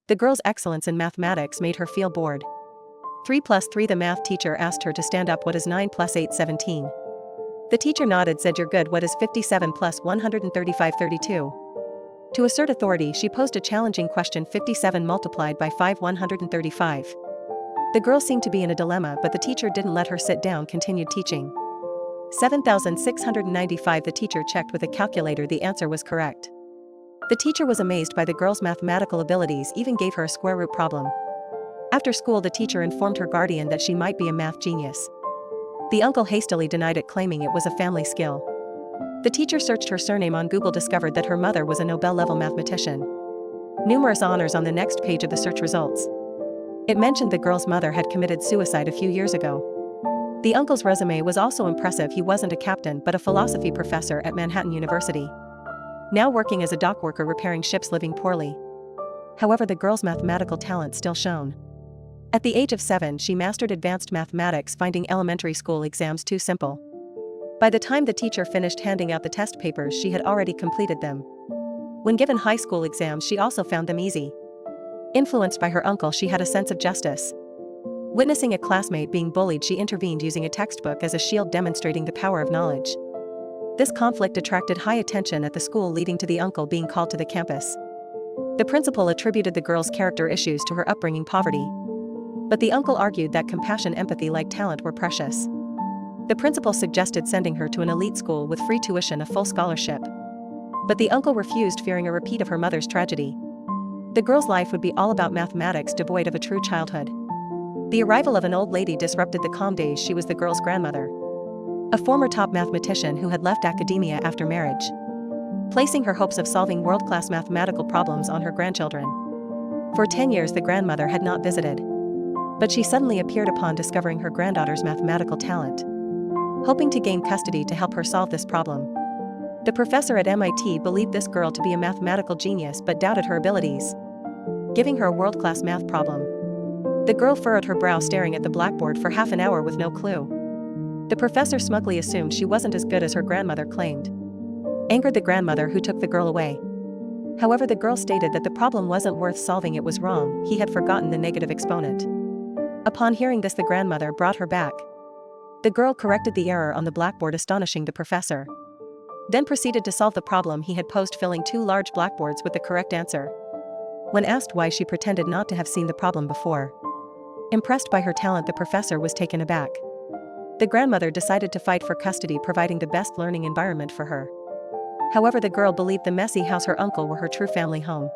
The girl's excellence in mathematics made her feel bored. 3 plus 3. The math teacher asked her to stand up. What is 9 plus 8? 17. The teacher nodded, said, you're good. What is 57 plus 135? 32. To assert authority, she posed a challenging question. 57 multiplied by 5? 135. The girl seemed to be in a dilemma, but the teacher didn't let her sit down, continued teaching. 7,695. The teacher checked with a calculator. The answer was correct. The teacher was amazed by the girl's mathematical abilities, even gave her a square root problem. After school, the teacher informed her guardian that she might be a math genius. The uncle hastily denied it, claiming it was a family skill. The teacher searched her surname on Google, discovered that her mother was a Nobel-level mathematician. Numerous honors on the next page of the search results. It mentioned the girl's mother had committed suicide a few years ago. The uncle's resume was also impressive. He wasn't a captain but a philosophy professor at Manhattan University. Now working as a dock worker repairing ships, living poorly. However, the girl's mathematical talent still shone. At the age of 7, she mastered advanced mathematics, finding elementary school exams too simple. By the time the teacher finished handing out the test papers, she had already completed them. When given high school exams, she also found them easy. Influenced by her uncle, she had a sense of justice. Witnessing a classmate being bullied, she intervened using a textbook as a shield, demonstrating the power of knowledge. This conflict attracted high attention at the school, leading to the uncle being called to the campus. The principal attributed the girl's character issues to her upbringing, poverty. But the uncle argued that compassion, empathy, like talent, were precious. The principal suggested sending her to an elite school with free tuition, a full scholarship. But the uncle refused, fearing a repeat of her mother's tragedy. The girl's life would be all about mathematics, devoid of a true childhood. The arrival of an old lady disrupted the calm days. She was the girl's grandmother, a former top mathematician who had left academia after marriage, placing her hopes of solving world-class mathematical problems on her grandchildren. For 10 years the grandmother had not visited. But she suddenly appeared upon discovering her granddaughter's mathematical talent, hoping to gain custody to help her solve this problem. The professor at MIT believed this girl to be a mathematical genius but doubted her abilities, giving her a world-class math problem. The girl furrowed her brow, staring at the blackboard for half an hour with no clue. The professor smugly assumed she wasn't as good as her grandmother claimed, angered the grandmother, who took the girl away. However, the girl stated that the problem wasn't worth solving, it was wrong, he had forgotten the negative exponent. Upon hearing this, the grandmother brought her back. The girl corrected the error on the blackboard, astonishing the professor, then proceeded to solve the problem he had posed, filling 2 large blackboards with the correct answer. When asked why, she pretended not to have seen the problem before. Impressed by her talent, the professor was taken aback. The grandmother decided to fight for custody, providing the best learning environment for her. However, the girl believed the messy house her uncle were her true family home.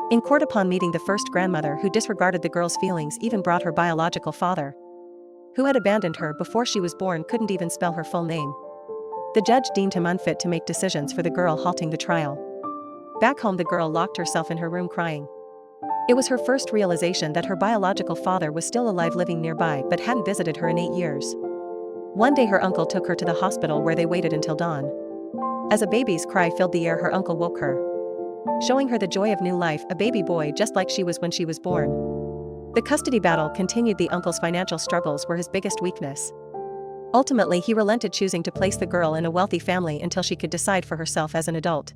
In court, upon meeting the first grandmother, who disregarded the girl's feelings, even brought her biological father, who had abandoned her before she was born, couldn't even spell her full name. The judge deemed him unfit to make decisions for the girl, halting the trial. Back home, the girl locked herself in her room crying. It was her first realization that her biological father was still alive, living nearby, but hadn't visited her in 8 years. One day her uncle took her to the hospital, where they waited until dawn. As a baby's cry filled the air, her uncle woke her, showing her the joy of new life, a baby boy just like she was when she was born. The custody battle continued. The uncle's financial struggles were his biggest weakness. Ultimately, he relented, choosing to place the girl in a wealthy family until she could decide for herself as an adult.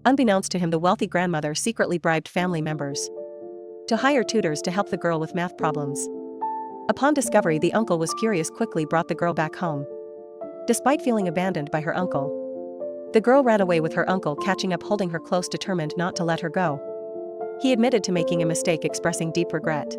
Unbeknownst to him, the wealthy grandmother secretly bribed family members to hire tutors to help the girl with math problems. Upon discovery, the uncle was furious, quickly brought the girl back home. Despite feeling abandoned by her uncle, the girl ran away with her uncle, catching up, holding her close, determined not to let her go. He admitted to making a mistake, expressing deep regret.